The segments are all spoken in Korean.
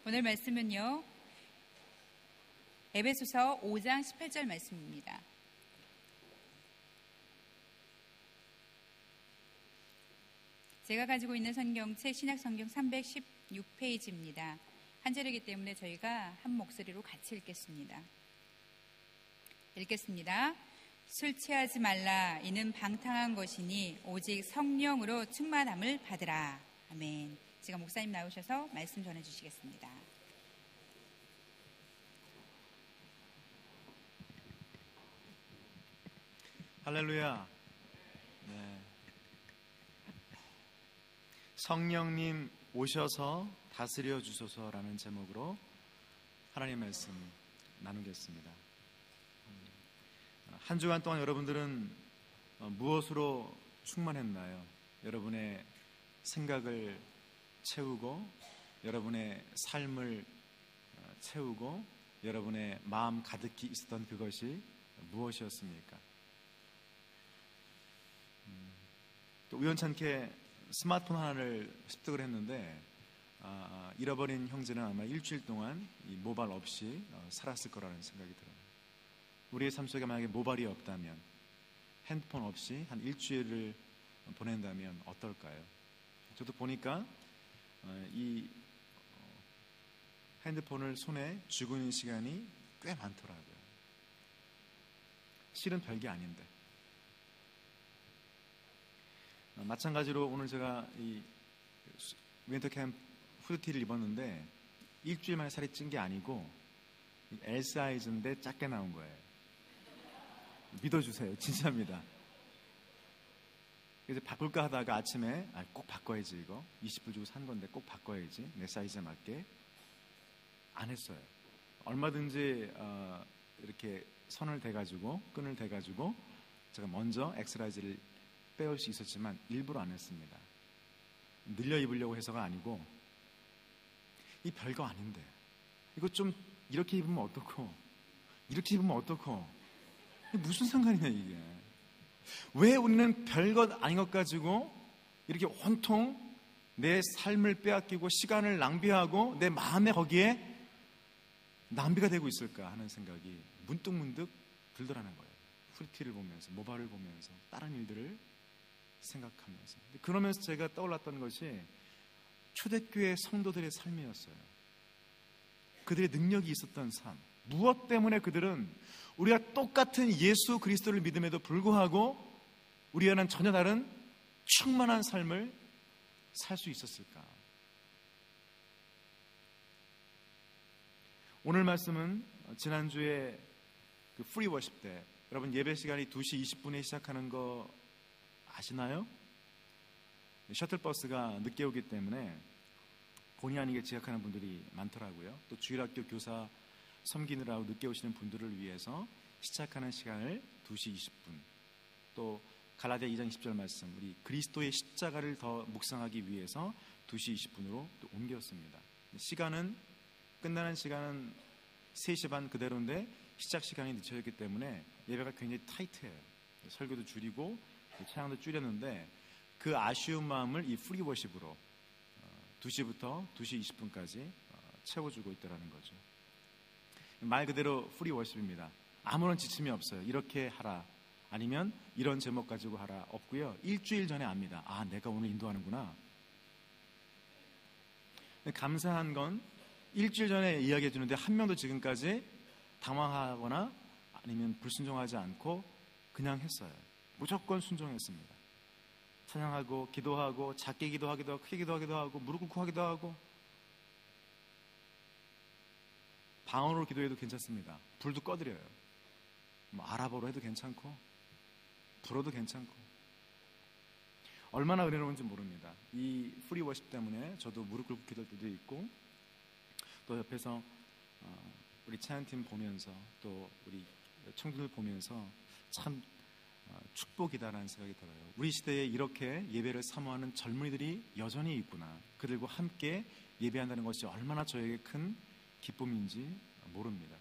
오늘 말씀은요, 에베소서 5장 18절 말씀입니다. 제가 가지고 있는 성경책 신약성경 316페이지입니다. 한 절이기 때문에 저희가 한 목소리로 같이 읽겠습니다. 술 취하지 말라. 이는 방탕한 것이니 오직 성령으로 충만함을 받으라. 아멘. 지금 목사님 나오셔서 말씀 전해주시겠습니다. 할렐루야. 네. 성령님 오셔서 다스려 주소서라는 제목으로 하나님의 말씀 나누겠습니다. 한 주간 동안 여러분들은 무엇으로 충만했나요? 여러분의 생각을 채우고, 여러분의 삶을 채우고, 여러분의 마음 가득히 있었던 그것이 무엇이었습니까? 또 우연찮게 스마트폰 하나를 습득을 했는데 잃어버린 형제는 아마 일주일 동안 이 모발 없이 살았을 거라는 생각이 들어요. 우리의 삶 속에 만약에 모발이 없다면, 핸드폰 없이 한 일주일을 보낸다면 어떨까요? 저도 보니까 이 핸드폰을 손에 쥐고 있는 시간이 꽤 많더라고요. 실은 별게 아닌데. 마찬가지로 오늘 제가 이 윈터캠프 후드티를 입었는데 일주일 만에 살이 찐 게 아니고 L 사이즈인데 작게 나온 거예요. 믿어주세요. 진짜입니다. 그래서 바꿀까 하다가 아침에 꼭 바꿔야지, 이거 20불 주고 산 건데 꼭 바꿔야지, 내 사이즈에 맞게, 안 했어요. 얼마든지 이렇게 선을 대가지고, 끈을 대가지고 제가 먼저 엑스라이즈를 빼올 수 있었지만 일부러 안 했습니다. 늘려 입으려고 해서가 아니고, 이 별거 아닌데 이거 좀 이렇게 입으면 어떻고 이렇게 입으면 어떻고, 이게 무슨 상관이냐 이게. 왜 우리는 별것 아닌 것 가지고 이렇게 온통 내 삶을 빼앗기고 시간을 낭비하고 내 마음에 거기에 낭비가 되고 있을까 하는 생각이 문득문득 들더라는 거예요. 후리티를 보면서, 모발을 보면서, 다른 일들을 생각하면서. 그러면서 제가 떠올랐던 것이 초대교회 성도들의 삶이었어요. 그들의 능력이 있었던 삶. 무엇 때문에 그들은 우리가 똑같은 예수 그리스도를 믿음에도 불구하고 우리와는 전혀 다른 충만한 삶을 살 수 있었을까? 오늘 말씀은 지난주에 그 프리 워십 때, 여러분 예배 시간이 2시 20분에 시작하는 거 아시나요? 셔틀버스가 늦게 오기 때문에 본의 아니게 지각하는 분들이 많더라고요. 또 주일학교 교사 섬기느라고 늦게 오시는 분들을 위해서 시작하는 시간을 2시 20분, 또 갈라디아 2장 20절 말씀, 우리 그리스도의 십자가를 더 묵상하기 위해서 2시 20분으로 또 옮겼습니다. 시간은, 끝나는 시간은 3시 반 그대로인데 시작 시간이 늦춰졌기 때문에 예배가 굉장히 타이트해요. 설교도 줄이고 찬양도 줄였는데 그 아쉬운 마음을 이 프리워십으로 2시부터 2시 20분까지 채워주고 있다는 거죠. 말 그대로 프리워십입니다. 아무런 지침이 없어요. 이렇게 하라, 아니면 이런 제목 가지고 하라, 없고요. 일주일 전에 압니다. 아, 내가 오늘 인도하는구나. 감사한 건 일주일 전에 이야기해 주는데 한 명도 지금까지 당황하거나 아니면 불순종하지 않고 그냥 했어요. 무조건 순종했습니다. 찬양하고 기도하고, 작게 기도하기도 하고 크게 기도하기도 하고 무릎 꿇고 하기도 하고, 방언으로 기도해도 괜찮습니다. 불도 꺼드려요. 뭐 아랍어로 해도 괜찮고 불어도 괜찮고. 얼마나 은혜로운지 모릅니다. 이 프리 워십 때문에 저도 무릎 꿇고 기도할 때도 있고, 또 옆에서 우리 찬양팀 보면서, 또 우리 청중들 보면서 참 축복이다라는 생각이 들어요. 우리 시대에 이렇게 예배를 사모하는 젊은이들이 여전히 있구나. 그들과 함께 예배한다는 것이 얼마나 저에게 큰 기쁨인지 모릅니다.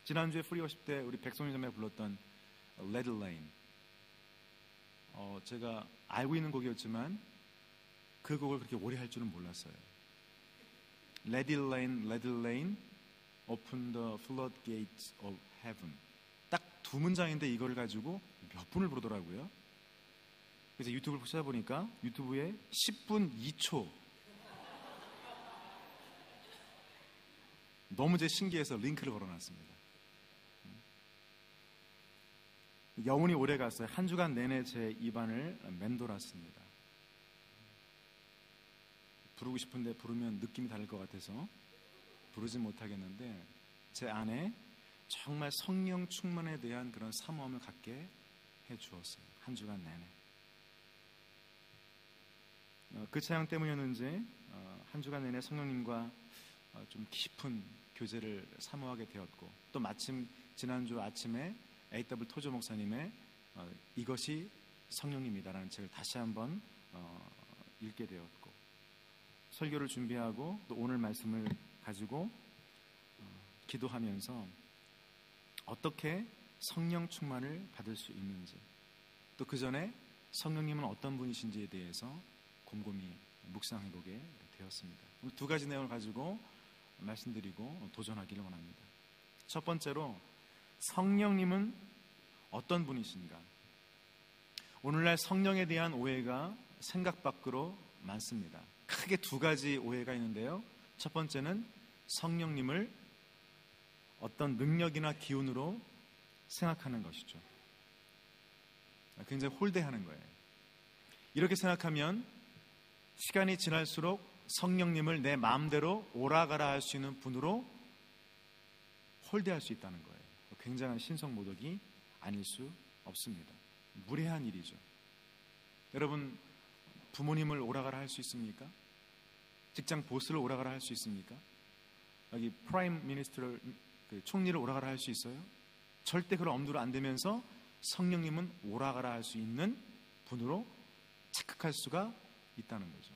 지난주에 프리워십 때 우리 백송이 자매가 불렀던 Red Lane, 제가 알고 있는 곡이었지만 그 곡을 그렇게 오래 할 줄은 몰랐어요. Let it rain, let it rain, open the floodgates of heaven. 딱 두 문장인데 이걸 가지고 몇 분을 부르더라고요. 그래서 유튜브를 찾아보니까 유튜브에 10분 2초 너무 제 신기해서 링크를 걸어놨습니다. 여운이 오래 갔어요. 한 주간 내내 제 입안을 맴돌았습니다. 부르고 싶은데 부르면 느낌이 다를 것 같아서 부르지 못하겠는데 제 안에 정말 성령 충만에 대한 그런 사모함을 갖게 해주었어요. 한 주간 내내. 그 찬양 때문이었는지 한 주간 내내 성령님과 좀 깊은 교제를 사모하게 되었고, 또 마침 지난주 아침에 A.W. 토조 목사님의 이것이 성령님이다라는 책을 다시 한번 읽게 되었고, 설교를 준비하고 또 오늘 말씀을 가지고 기도하면서 어떻게 성령 충만을 받을 수 있는지, 또 그 전에 성령님은 어떤 분이신지에 대해서 곰곰이 묵상해보게 되었습니다. 오늘 두 가지 내용을 가지고 말씀드리고 도전하기를 원합니다. 첫 번째로, 성령님은 어떤 분이신가? 오늘날 성령에 대한 오해가 생각 밖으로 많습니다. 크게 두 가지 오해가 있는데요. 첫 번째는 성령님을 어떤 능력이나 기운으로 생각하는 것이죠. 굉장히 홀대하는 거예요. 이렇게 생각하면 시간이 지날수록 성령님을 내 마음대로 오라가라 할 수 있는 분으로 홀대할 수 있다는 거예요. 굉장한 신성모독이 아닐 수 없습니다. 무례한 일이죠. 여러분, 부모님을 오라가라 할 수 있습니까? 직장 보스를 오라가라 할 수 있습니까? 여기 프라임 미니스터를, 총리를 오라가라 할 수 있어요? 절대 그런 엄두를 안 대면서 성령님은 오라가라 할 수 있는 분으로 착각할 수가 있다는 거죠.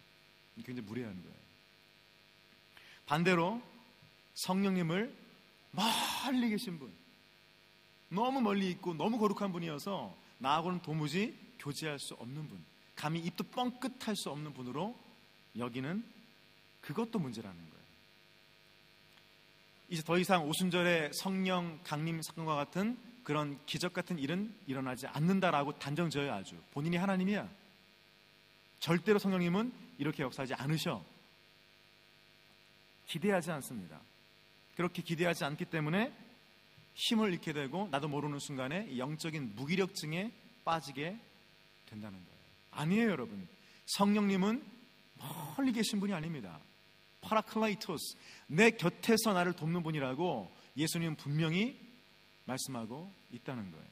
굉장히 무례한 거예요. 반대로 성령님을 멀리 계신 분, 너무 멀리 있고 너무 거룩한 분이어서 나하고는 도무지 교제할 수 없는 분, 감히 입도 뻥끗할 수 없는 분으로 여기는, 그것도 문제라는 거예요. 이제 더 이상 오순절에 성령 강림 사건과 같은 그런 기적 같은 일은 일어나지 않는다라고 단정 지어야 하죠. 본인이 하나님이야. 절대로 성령님은 이렇게 역사하지 않으셔. 기대하지 않습니다. 그렇게 기대하지 않기 때문에 힘을 잃게 되고 나도 모르는 순간에 영적인 무기력증에 빠지게 된다는 거예요. 아니에요, 여러분. 성령님은 멀리 계신 분이 아닙니다. 파라클라이토스, 내 곁에서 나를 돕는 분이라고 예수님은 분명히 말씀하고 있다는 거예요.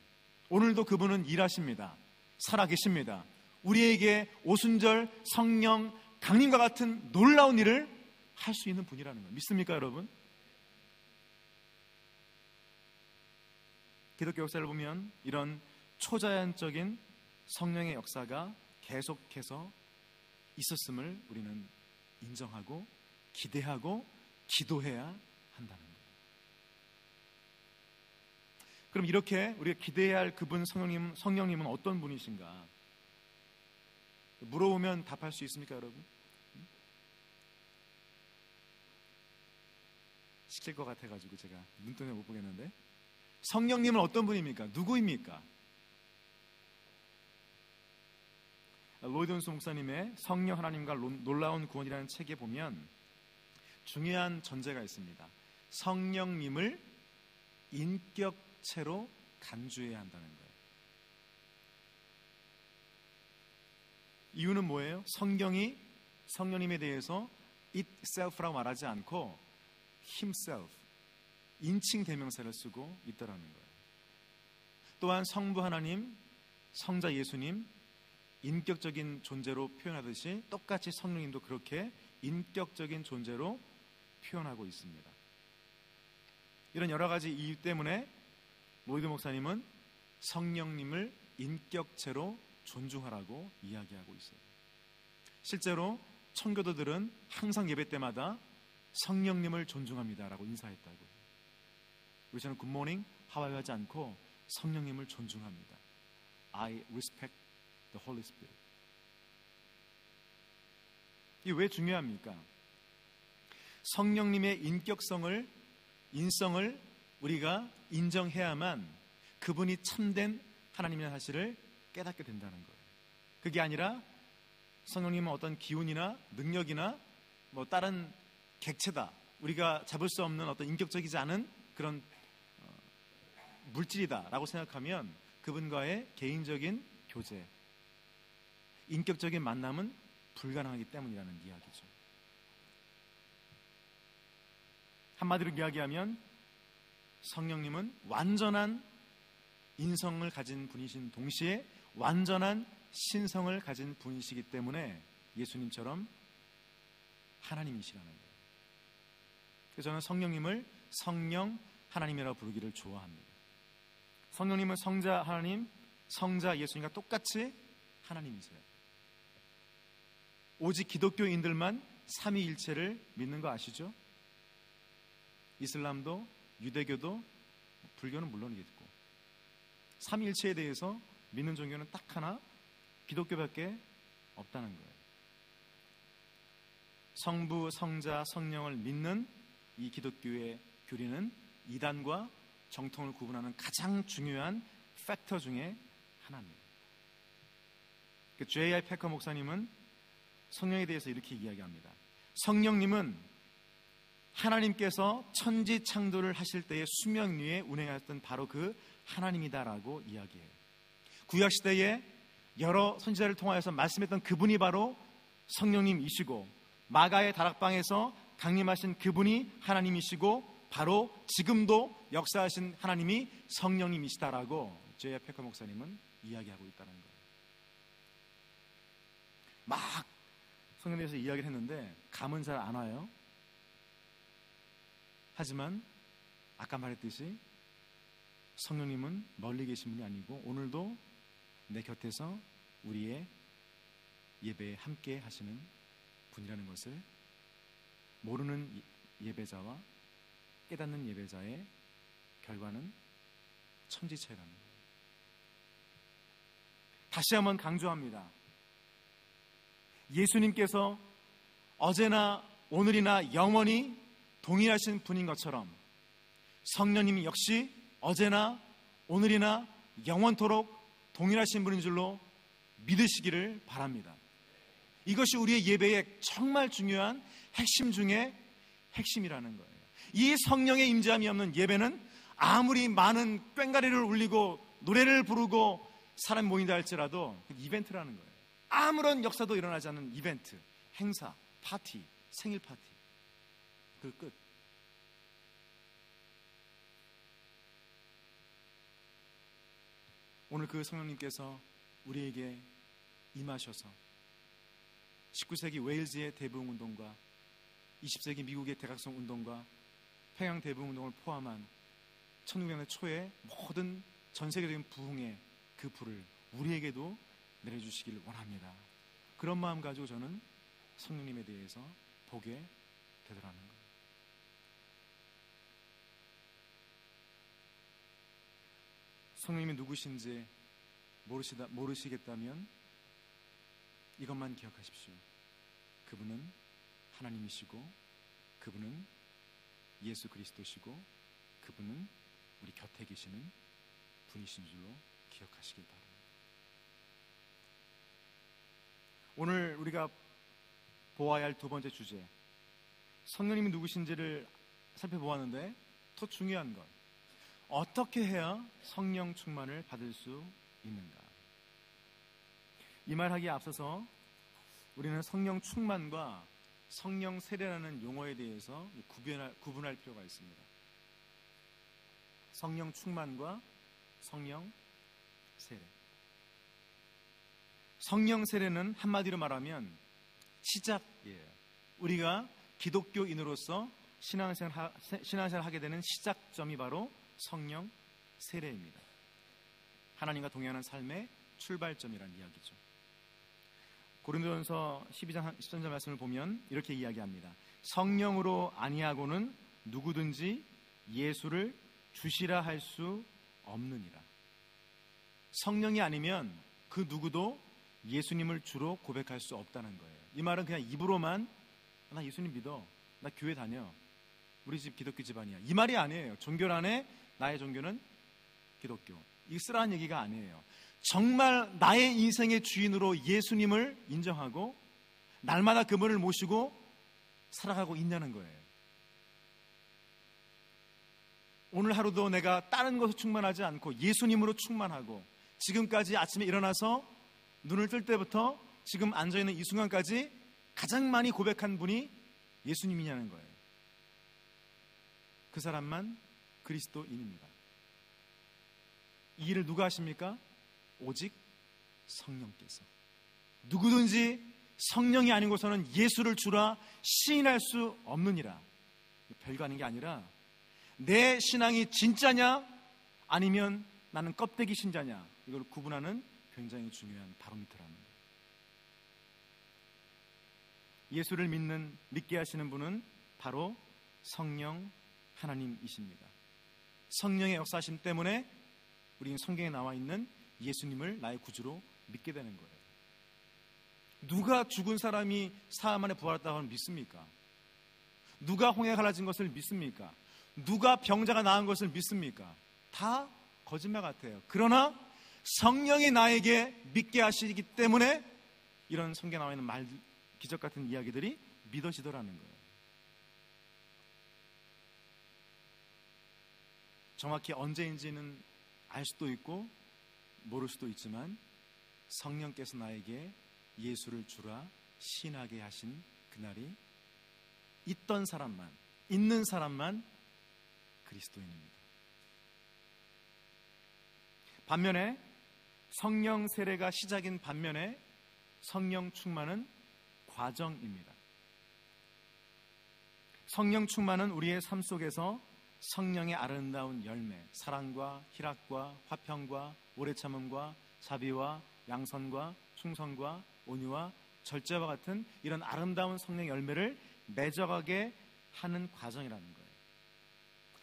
오늘도 그분은 일하십니다. 살아계십니다. 우리에게 오순절 성령 강림과 같은 놀라운 일을 할 수 있는 분이라는 거예요. 믿습니까, 여러분? 기독교 역사를 보면 이런 초자연적인 성령의 역사가 계속해서 있었음을 우리는 인정하고 기대하고 기도해야 한다는 거예요. 그럼 이렇게 우리가 기대해야 할 그분 성령님은 어떤 분이신가? 물어보면 답할 수 있습니까, 여러분? 시킬 것 같아가지고 제가 눈뜨면 못 보겠는데, 성령님은 어떤 분입니까? 누구입니까? 로이드 존스 목사님의 성령 하나님과 놀라운 구원이라는 책에 보면 중요한 전제가 있습니다. 성령님을 인격체로 간주해야 한다는 거예요. 이유는 뭐예요? 성경이 성령님에 대해서 itself라고 말하지 않고 himself, 인칭 대명사를 쓰고 있다라는 거예요. 또한 성부 하나님, 성자 예수님, 인격적인 존재로 표현하듯이 똑같이 성령님도 그렇게 인격적인 존재로 표현하고 있습니다. 이런 여러 가지 이유 때문에 로이드 목사님은 성령님을 인격체로 존중하라고 이야기하고 있어요. 실제로 청교도들은 항상 예배 때마다 성령님을 존중합니다라고 인사했다고요. 우리처럼 굿모닝, 하와이 하지 않고 성령님을 존중합니다. I respect the Holy Spirit. 이게 왜 중요합니까? 성령님의 인성을 우리가 인정해야만 그분이 참된 하나님이라는 사실을 깨닫게 된다는 거예요. 그게 아니라 성령님은 어떤 기운이나 능력이나 뭐 다른 객체다, 우리가 잡을 수 없는 어떤 인격적이지 않은 그런 물질이다라고 생각하면 그분과의 개인적인 교제, 인격적인 만남은 불가능하기 때문이라는 이야기죠. 한마디로 이야기하면 성령님은 완전한 인성을 가진 분이신 동시에 완전한 신성을 가진 분이시기 때문에 예수님처럼 하나님이시라는 거예요. 그래서 저는 성령님을 성령 하나님이라고 부르기를 좋아합니다. 성령님은 성자 하나님, 성자 예수님과 똑같이 하나님이세요. 오직 기독교인들만 삼위일체를 믿는 거 아시죠? 이슬람도 유대교도 불교는 물론이겠고 삼위일체에 대해서 믿는 종교는 딱 하나, 기독교밖에 없다는 거예요. 성부, 성자, 성령을 믿는 이 기독교의 교리는 이단과 정통을 구분하는 가장 중요한 팩터 중에 하나입니다. J.I. 패커 목사님은 성령에 대해서 이렇게 이야기합니다. 성령님은 하나님께서 천지 창조를 하실 때의 수명 위에 운행하셨던 바로 그 하나님이다라고 이야기해요. 구약시대에 여러 선지자를 통하여서 말씀했던 그분이 바로 성령님이시고, 마가의 다락방에서 강림하신 그분이 하나님이시고, 바로 지금도 역사하신 하나님이 성령님이시다라고 J.I. 패커 목사님은 이야기하고 있다는 거예요. 막 성령에 대해서 이야기를 했는데 감은 잘 안 와요. 하지만 아까 말했듯이 성령님은 멀리 계신 분이 아니고 오늘도 내 곁에서 우리의 예배에 함께 하시는 분이라는 것을 모르는 예배자와 깨닫는 예배자의 결과는 천지차이라는 거예요. 다시 한번 강조합니다. 예수님께서 어제나 오늘이나 영원히 동일하신 분인 것처럼 성령님이 역시 어제나 오늘이나 영원토록 동일하신 분인 줄로 믿으시기를 바랍니다. 이것이 우리의 예배의 정말 중요한 핵심 중에 핵심이라는 거예요. 이 성령의 임재함이 없는 예배는 아무리 많은 꽹과리를 울리고 노래를 부르고 사람 모인다 할지라도 이벤트라는 거예요. 아무런 역사도 일어나지 않는 이벤트, 행사, 파티, 생일 파티, 그 끝. 오늘 그 성령님께서 우리에게 임하셔서 19세기 웨일즈의 대부흥운동과 20세기 미국의 대각성 운동과 평양 대부흥운동을 포함한 1900년대 초에 모든 전 세계적인 부흥의 그 불을 우리에게도 내려주시길 원합니다. 그런 마음 가지고 저는 성령님에 대해서 보게 되더라는 거예요. 성령님이 누구신지 모르시겠다면 이것만 기억하십시오. 그분은 하나님이시고 그분은 예수 그리스도시고 그분은 우리 곁에 계시는 분이신 줄로 기억하시길 바랍니다. 오늘 우리가 보아야 할 두 번째 주제, 성령님이 누구신지를 살펴보았는데 더 중요한 것, 어떻게 해야 성령 충만을 받을 수 있는가? 이 말하기에 앞서서 우리는 성령 충만과 성령 세례라는 용어에 대해서 구분할 필요가 있습니다. 성령 충만과 성령 세례. 성령 세례는 한마디로 말하면 시작이에요. 우리가 기독교인으로서 신앙생활을 하게 되는 시작점이 바로 성령 세례입니다. 하나님과 동행하는 삶의 출발점이라는 이야기죠. 고린도전서 12장 13절 말씀을 보면 이렇게 이야기합니다. 성령으로 아니하고는 누구든지 예수를 주시라 할 수 없느니라. 성령이 아니면 그 누구도 예수님을 주로 고백할 수 없다는 거예요. 이 말은 그냥 입으로만 나 예수님 믿어, 나 교회 다녀. 우리 집 기독교 집안이야. 이 말이 아니에요. 종교란에 나의 종교는 기독교. 이 쓰라는 얘기가 아니에요. 정말 나의 인생의 주인으로 예수님을 인정하고 날마다 그분을 모시고 살아가고 있냐는 거예요. 오늘 하루도 내가 다른 것에 충만하지 않고 예수님으로 충만하고 지금까지 아침에 일어나서 눈을 뜰 때부터 지금 앉아있는 이 순간까지 가장 많이 고백한 분이 예수님이냐는 거예요. 그 사람만 그리스도인입니다. 이 일을 누가 하십니까? 오직 성령께서. 누구든지 성령이 아니고서는 예수를 주라 시인할 수 없느니라. 별거 아닌 게 아니라 내 신앙이 진짜냐 아니면 나는 껍데기 신자냐, 이걸 구분하는 굉장히 중요한 바로미터라는 거예요. 예수를 믿게 하시는 분은 바로 성령 하나님이십니다. 성령의 역사심 때문에 우리는 성경에 나와 있는 예수님을 나의 구주로 믿게 되는 거예요. 누가 죽은 사람이 사흘 만에 부활했다고 하면 믿습니까? 누가 홍해 갈라진 것을 믿습니까? 누가 병자가 나은 것을 믿습니까? 다 거짓말 같아요. 그러나 성령이 나에게 믿게 하시기 때문에 이런 성경에 나와 있는 기적 같은 이야기들이 믿어지더라는 거예요. 정확히 언제인지는 알 수도 있고 모를 수도 있지만 성령께서 나에게 예수를 주라 시인하게 하신 그날이 있는 사람만 그리스도인입니다. 반면에 성령 세례가 시작인 반면에 성령 충만은 과정입니다. 성령 충만은 우리의 삶 속에서 성령의 아름다운 열매, 사랑과 희락과 화평과 오래 참음과 자비와 양선과 충성과 온유와 절제와 같은 이런 아름다운 성령 열매를 맺어가게 하는 과정이라는 거예요.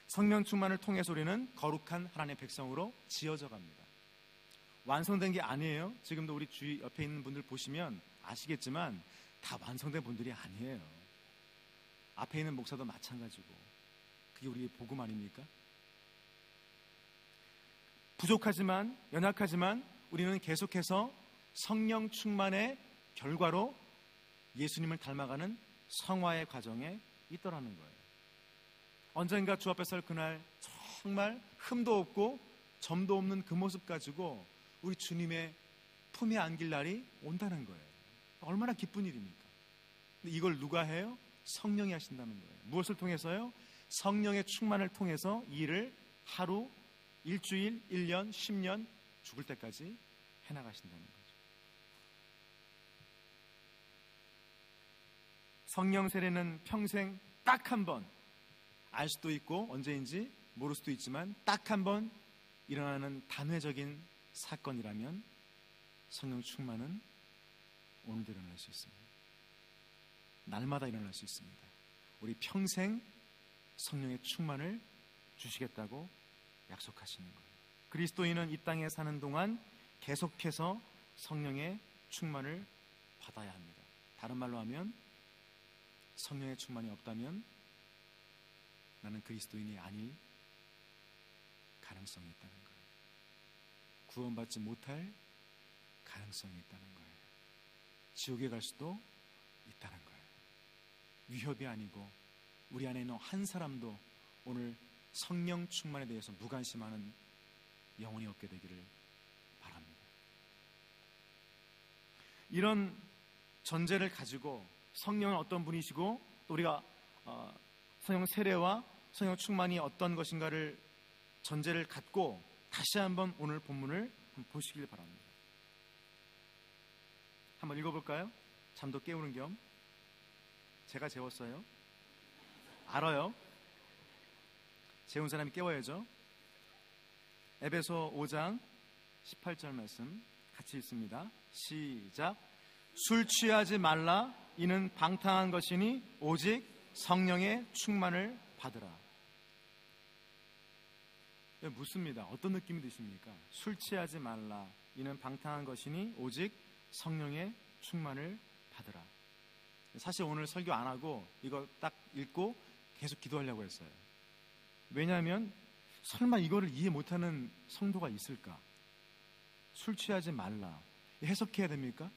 성령 충만을 통해서 우리는 거룩한 하나님의 백성으로 지어져 갑니다. 완성된 게 아니에요. 지금도 우리 주위 옆에 있는 분들 보시면 아시겠지만 다 완성된 분들이 아니에요. 앞에 있는 목사도 마찬가지고. 그게 우리의 복음 아닙니까? 부족하지만, 연약하지만 우리는 계속해서 성령 충만의 결과로 예수님을 닮아가는 성화의 과정에 있더라는 거예요. 언젠가 주 앞에 설 그날 정말 흠도 없고 점도 없는 그 모습 가지고 우리 주님의 품에 안길 날이 온다는 거예요. 얼마나 기쁜 일입니까? 근데 이걸 누가 해요? 성령이 하신다는 거예요. 무엇을 통해서요? 성령의 충만을 통해서 이 일을 하루, 일주일, 1년, 10년 죽을 때까지 해나가신다는 거죠. 성령 세례는 평생 딱 한 번, 알 수도 있고 언제인지 모를 수도 있지만 딱 한 번 일어나는 단회적인 사건이라면 성령 충만은 오늘도 일어날 수 있습니다. 날마다 일어날 수 있습니다. 우리 평생 성령의 충만을 주시겠다고 약속하시는 거예요. 그리스도인은 이 땅에 사는 동안 계속해서 성령의 충만을 받아야 합니다. 다른 말로 하면 성령의 충만이 없다면 나는 그리스도인이 아닐 가능성이 있다는 거예요. 구원받지 못할 가능성이 있다는 거예요. 지옥에 갈 수도 있다는 거예요. 위협이 아니고 우리 안에 있는 한 사람도 오늘 성령 충만에 대해서 무관심하는 영혼이 없게 되기를 바랍니다. 이런 전제를 가지고 성령은 어떤 분이시고 또 우리가 성령 세례와 성령 충만이 어떤 것인가를 전제를 갖고 다시 한번 오늘 본문을 보시길 바랍니다. 한번 읽어볼까요? 잠도 깨우는 겸. 제가 재웠어요. 알아요. 재운 사람이 깨워야죠. 에베소 5장 18절 말씀 같이 읽습니다. 시작. 술 취하지 말라. 이는 방탕한 것이니 오직 성령의 충만을 받으라. 묻습니다. 어떤 느낌이 드십니까? 술 취하지 말라. 이는 방탕한 것이니 오직 성령의 충만을 받으라. 사실 오늘 설교 안 하고 이거 딱 읽고 계속 기도하려고 했어요. 왜냐하면 설마 이거를 이해 못하는 성도가 있을까? 술 취하지 말라. 해석해야 됩니까?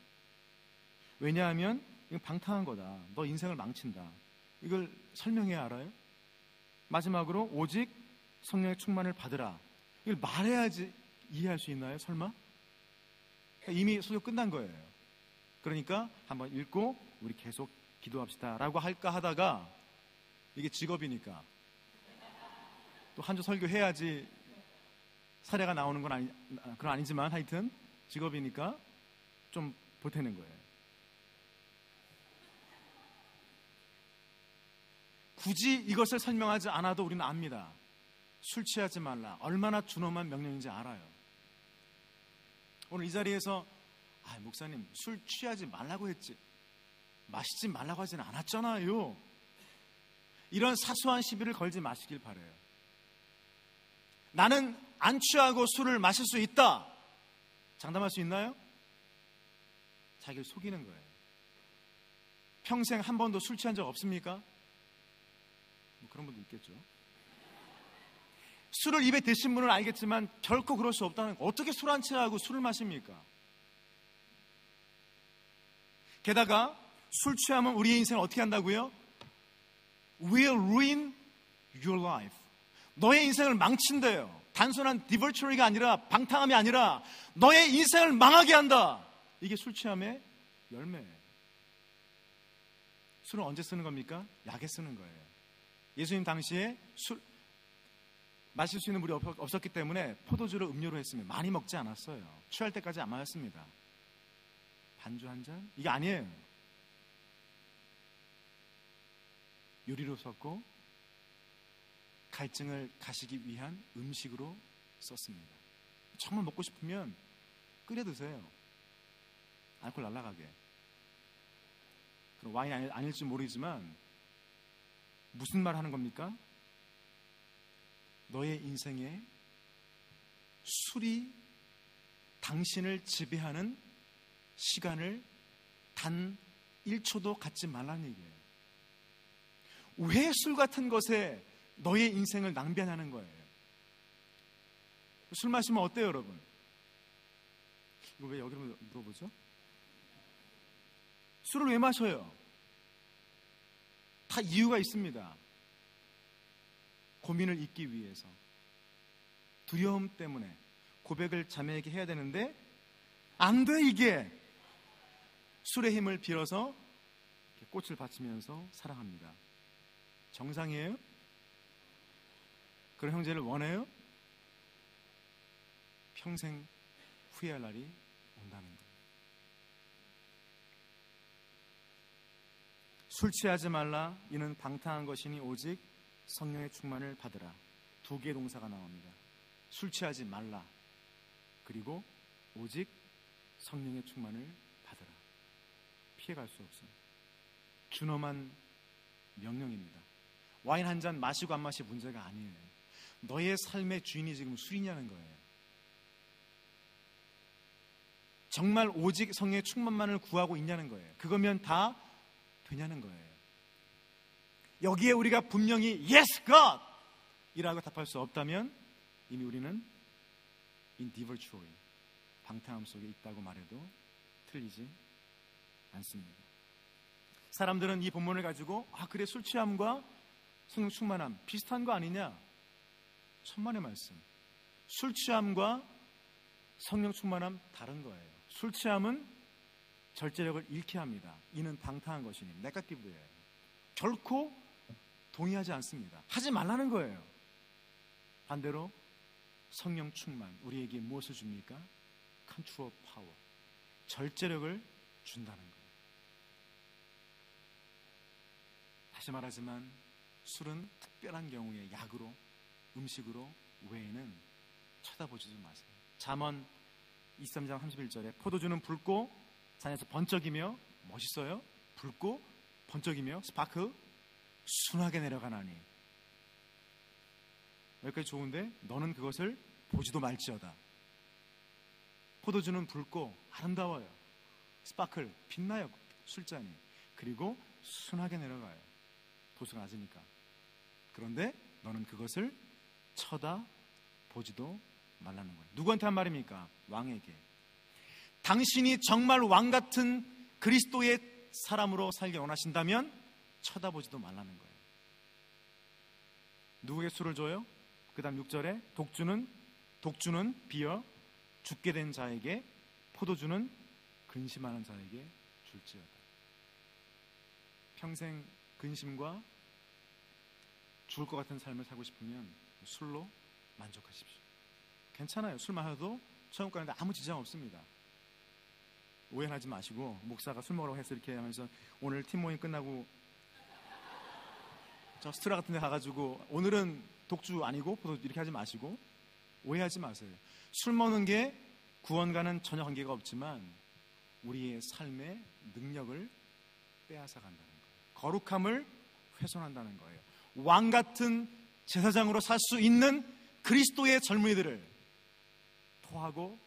왜냐하면 이건 방탕한 거다. 너 인생을 망친다. 이걸 설명해야 알아요? 마지막으로 오직 성령의 충만을 받으라. 이걸 말해야지 이해할 수 있나요? 설마? 이미 설교 끝난 거예요. 그러니까 한번 읽고 우리 계속 기도합시다 라고 할까 하다가 이게 직업이니까 또 한 주 설교해야지 사례가 나오는 건 그건 아니지만 하여튼 직업이니까 좀 보태는 거예요. 굳이 이것을 설명하지 않아도 우리는 압니다. 술 취하지 말라. 얼마나 준엄한 명령인지 알아요. 오늘 이 자리에서 목사님 술 취하지 말라고 했지 마시지 말라고 하지는 않았잖아요. 이런 사소한 시비를 걸지 마시길 바라요. 나는 안 취하고 술을 마실 수 있다. 장담할 수 있나요? 자기를 속이는 거예요. 평생 한 번도 술 취한 적 없습니까? 그런 분도 있겠죠. 술을 입에 드신 분은 알겠지만 결코 그럴 수 없다는 거. 어떻게 술 안 취하고 술을 마십니까? 게다가 술 취하면 우리의 인생을 어떻게 한다고요? Will ruin your life. 너의 인생을 망친대요. 단순한 디버처리가 아니라 방탕함이 아니라 너의 인생을 망하게 한다. 이게 술 취함의 열매예요. 술은 언제 쓰는 겁니까? 약에 쓰는 거예요. 예수님 당시에 술 마실 수 있는 물이 없었기 때문에 포도주를 음료로 했습니다. 많이 먹지 않았어요. 취할 때까지 안 마셨습니다. 반주 한 잔? 이게 아니에요. 요리로 썼고 갈증을 가시기 위한 음식으로 썼습니다. 정말 먹고 싶으면 끓여 드세요. 알코올 날아가게. 그럼 와인 아닐지 모르지만 무슨 말 하는 겁니까? 너의 인생에 술이 당신을 지배하는 시간을 단 1초도 갖지 말라는 얘기예요. 왜 술 같은 것에 너의 인생을 낭비하냐는 거예요. 술 마시면 어때요, 여러분? 이거 왜 여기로 물어보죠? 술을 왜 마셔요? 다 이유가 있습니다. 고민을 잊기 위해서, 두려움 때문에 고백을 자매에게 해야 되는데 안 돼. 이게 술의 힘을 빌어서 꽃을 바치면서 사랑합니다. 정상이에요? 그런 형제를 원해요? 평생 후회할 날이 온다는 거예요. 술 취하지 말라. 이는 방탕한 것이니 오직 성령의 충만을 받으라. 두 개의 동사가 나옵니다. 술 취하지 말라. 그리고 오직 성령의 충만을 받으라. 피해갈 수 없어요. 준엄한 명령입니다. 와인 한 잔 마시고 안 마시고 문제가 아니에요. 너의 삶의 주인이 지금 술이냐는 거예요. 정말 오직 성령의 충만만을 구하고 있냐는 거예요. 그거면 다 되냐는 거예요. 여기에 우리가 분명히 Yes, God! 이라고 답할 수 없다면 이미 우리는 in divorce, 방탕함 속에 있다고 말해도 틀리지 않습니다. 사람들은 이 본문을 가지고 그래 술 취함과 성령 충만함 비슷한 거 아니냐? 천만의 말씀. 술 취함과 성령 충만함 다른 거예요. 술 취함은 절제력을 잃게 합니다. 이는 방탕한 것이니 네거티브예요. 결코 동의하지 않습니다. 하지 말라는 거예요. 반대로 성령 충만 우리에게 무엇을 줍니까? 컨트롤 파워, 절제력을 준다는 거예요. 다시 말하지만 술은 특별한 경우에 약으로, 음식으로 외에는 쳐다보지도 마세요. 잠언 23장 31절에 포도주는 붉고 산에서 번쩍이며 멋있어요. 붉고 번쩍이며 스파크 순하게 내려가나니. 여기까지 좋은데 너는 그것을 보지도 말지어다. 포도주는 붉고 아름다워요. 스파클 빛나요. 술잔이. 그리고 순하게 내려가요. 도수가 낮으니까. 그런데 너는 그것을 쳐다보지도 말라는 거예요. 누구한테 한 말입니까? 왕에게. 당신이 정말 왕 같은 그리스도의 사람으로 살기 원하신다면 쳐다보지도 말라는 거예요. 누구에게 술을 줘요? 그 다음 6절에 독주는 비어 죽게 된 자에게, 포도주는 근심하는 자에게 줄지어다. 평생 근심과 죽을 것 같은 삶을 살고 싶으면 술로 만족하십시오. 괜찮아요. 술 마셔도 천국 가는데 아무 지장 없습니다. 오해하지 마시고, 목사가 술 먹으라고 해서 이렇게 하면서 오늘 팀 모임 끝나고 저 스트라 같은 데 가가지고 오늘은 독주 아니고 포도주 이렇게 하지 마시고, 오해하지 마세요. 술 먹는 게 구원과는 전혀 관계가 없지만 우리의 삶의 능력을 빼앗아 간다는 거예요. 거룩함을 훼손한다는 거예요. 왕 같은 제사장으로 살 수 있는 그리스도의 젊은이들을 토하고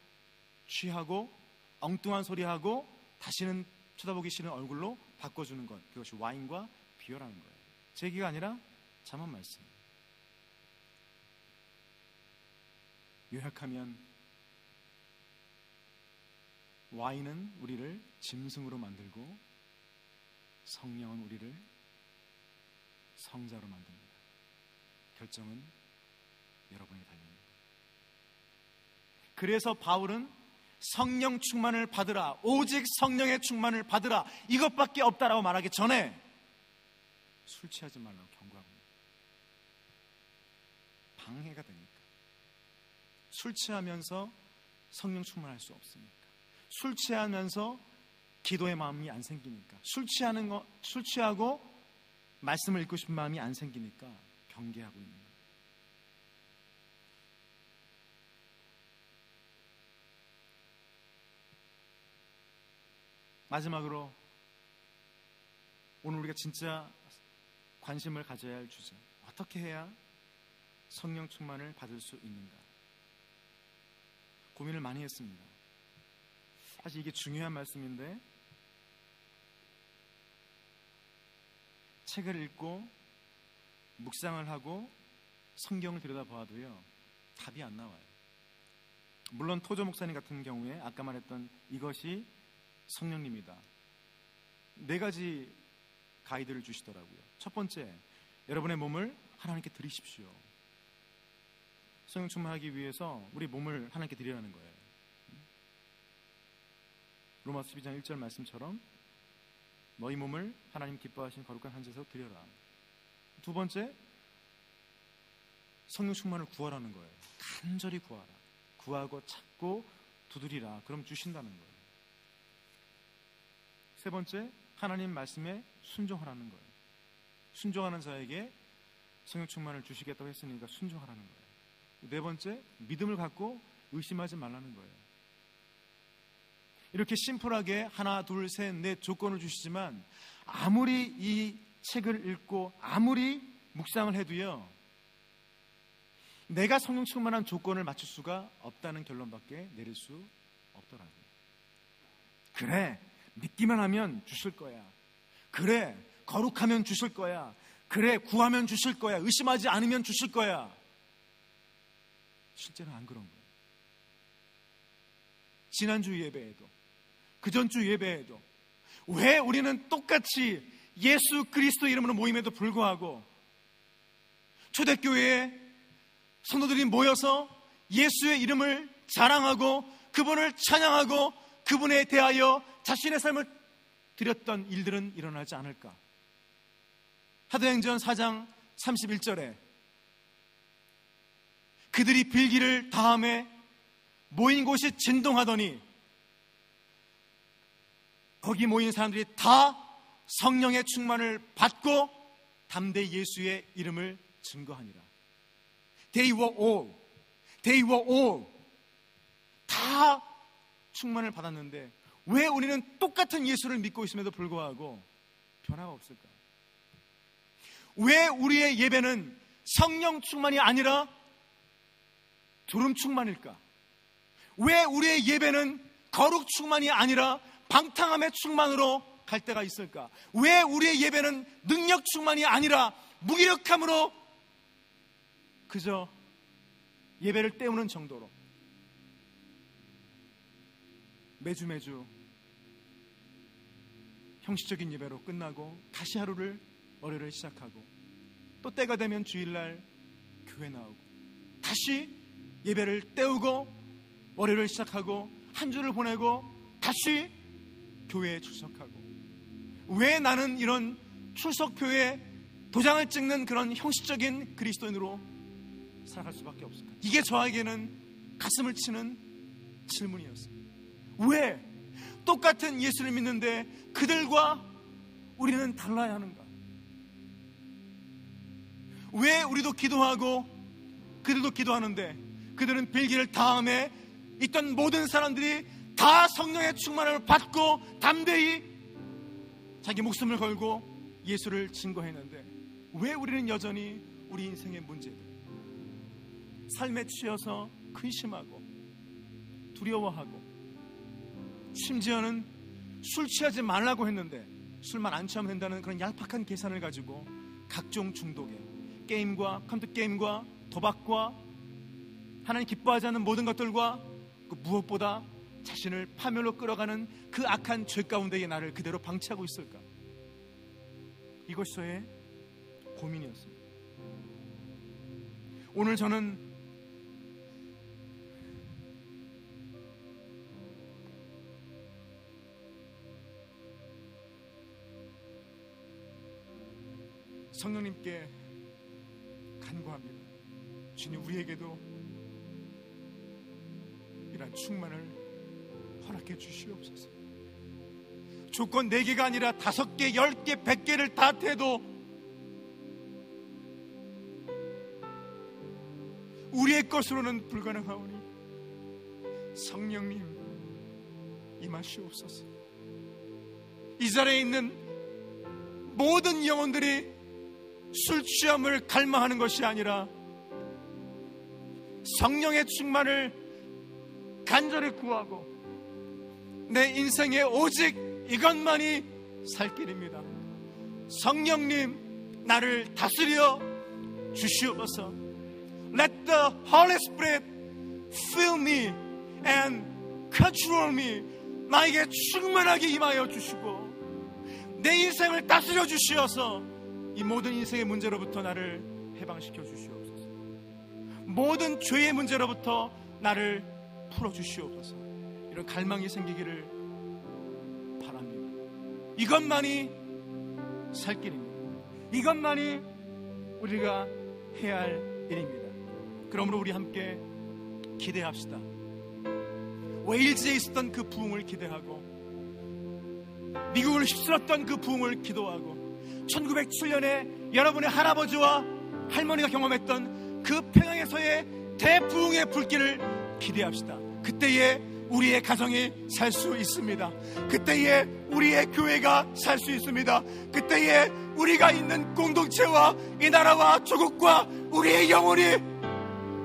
취하고 엉뚱한 소리하고 다시는 쳐다보기 싫은 얼굴로 바꿔주는 것, 그것이 와인과 비어라는 거예요. 제 얘기가 아니라 잠언 말씀. 요약하면 와인은 우리를 짐승으로 만들고 성령은 우리를 성자로 만듭니다. 결정은 여러분이 달립니다. 그래서 바울은 성령 충만을 받으라, 오직 성령의 충만을 받으라, 이것밖에 없다라고 말하기 전에 술 취하지 말라고 경고합니다. 방해가 되니까. 술 취하면서 성령 충만할 수 없으니까. 술 취하면서 기도의 마음이 안 생기니까. 술 취하고 말씀을 읽고 싶은 마음이 안 생기니까 경계하고 있는 거예요. 마지막으로 오늘 우리가 진짜 관심을 가져야 할 주제, 어떻게 해야 성령 충만을 받을 수 있는가, 고민을 많이 했습니다. 사실 이게 중요한 말씀인데 책을 읽고 묵상을 하고 성경을 들여다보아도요 답이 안 나와요. 물론 토조 목사님 같은 경우에 아까 말했던 이것이 성령님이다, 4가지 가이드를 주시더라고요. 첫 번째, 여러분의 몸을 하나님께 드리십시오. 성령 충만하기 위해서 우리 몸을 하나님께 드리라는 거예요. 로마서 12장 1절 말씀처럼 너희 몸을 하나님 기뻐하시는 거룩한 한 제사로 드려라. 두 번째, 성령 충만을 구하라는 거예요. 간절히 구하라. 구하고 찾고 두드리라. 그럼 주신다는 거예요. 세 번째, 하나님 말씀에 순종하라는 거예요. 순종하는 자에게 성령 충만을 주시겠다고 했으니까 순종하라는 거예요. 네 번째, 믿음을 갖고 의심하지 말라는 거예요. 이렇게 심플하게 하나, 둘, 셋, 넷 조건을 주시지만 아무리 이 책을 읽고 아무리 묵상을 해도요 내가 성령 충만한 조건을 맞출 수가 없다는 결론밖에 내릴 수 없더라고요. 그래, 믿기만 하면 주실 거야. 그래, 거룩하면 주실 거야. 그래, 구하면 주실 거야. 의심하지 않으면 주실 거야. 실제는 안 그런 거예요. 지난주 예배에도 그전주 예배에도 왜 우리는 똑같이 예수 그리스도 이름으로 모임에도 불구하고 초대교회에 성도들이 모여서 예수의 이름을 자랑하고 그분을 찬양하고 그분에 대하여 자신의 삶을 드렸던 일들은 일어나지 않을까? 사도행전 4장 31절에 그들이 빌기를 다함에 모인 곳이 진동하더니 거기 모인 사람들이 다 성령의 충만을 받고 담대히 예수의 이름을 증거하니라. They were all 다 충만을 받았는데 왜 우리는 똑같은 예수를 믿고 있음에도 불구하고 변화가 없을까? 왜 우리의 예배는 성령 충만이 아니라 두름 충만일까? 왜 우리의 예배는 거룩 충만이 아니라 방탕함의 충만으로 갈 때가 있을까? 왜 우리의 예배는 능력 충만이 아니라 무기력함으로 그저 예배를 때우는 정도로 매주 형식적인 예배로 끝나고 다시 하루를 월요일을 시작하고 또 때가 되면 주일날 교회 나오고 다시 예배를 때우고 월요일을 시작하고 한 주를 보내고 다시 교회에 출석하고, 왜 나는 이런 출석표에 도장을 찍는 그런 형식적인 그리스도인으로 살아갈 수밖에 없을까? 이게 저에게는 가슴을 치는 질문이었습니다. 왜 똑같은 예수를 믿는데 그들과 우리는 달라야 하는가? 왜 우리도 기도하고 그들도 기도하는데 그들은 빌기를 다음에 있던 모든 사람들이 다 성령의 충만을 받고 담대히 자기 목숨을 걸고 예수를 증거했는데 왜 우리는 여전히 우리 인생의 문제들, 삶에 치여서 근심하고 두려워하고, 심지어는 술 취하지 말라고 했는데 술만 안 취하면 된다는 그런 얄팍한 계산을 가지고 각종 중독에, 게임과 컴퓨터 게임과 도박과 하나님 기뻐하지 않는 모든 것들과 그 무엇보다 자신을 파멸로 끌어가는 그 악한 죄 가운데에 나를 그대로 방치하고 있을까? 이것이 저의 고민이었습니다. 오늘 저는 성령님께 간구합니다. 주님, 우리에게도 이런 충만을 허락해 주시옵소서. 조건 4개가 아니라 5개, 10개, 100개를 다 돼도 우리의 것으로는 불가능하오니 성령님 임하시옵소서. 이 자리에 있는 모든 영혼들이 술 취함을 갈망하는 것이 아니라 성령의 충만을 간절히 구하고 내 인생에 오직 이것만이 살 길입니다. 성령님 나를 다스려 주시옵소서. Let the Holy Spirit fill me and control me. 나에게 충만하게 임하여 주시고 내 인생을 다스려 주시어서 이 모든 인생의 문제로부터 나를 해방시켜 주시옵소서. 모든 죄의 문제로부터 나를 풀어주시옵소서. 이런 갈망이 생기기를 바랍니다. 이것만이 살 길입니다. 이것만이 우리가 해야 할 일입니다. 그러므로 우리 함께 기대합시다. 웨일즈에 있었던 그 부흥을 기대하고 미국을 휩쓸었던 그 부흥을 기도하고 1907년에 여러분의 할아버지와 할머니가 경험했던 그 평양에서의 대부흥의 불길을 기대합시다. 그때에 우리의 가정이 살 수 있습니다. 그때에 우리의 교회가 살 수 있습니다. 그때에 우리가 있는 공동체와 이 나라와 조국과 우리의 영혼이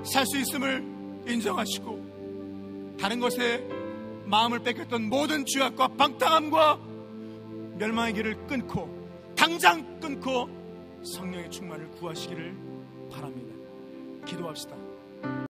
살 수 있음을 인정하시고 다른 것에 마음을 뺏겼던 모든 죄악과 방탕함과 멸망의 길을 끊고 당장 끊고 성령의 충만을 구하시기를 바랍니다. 기도합시다.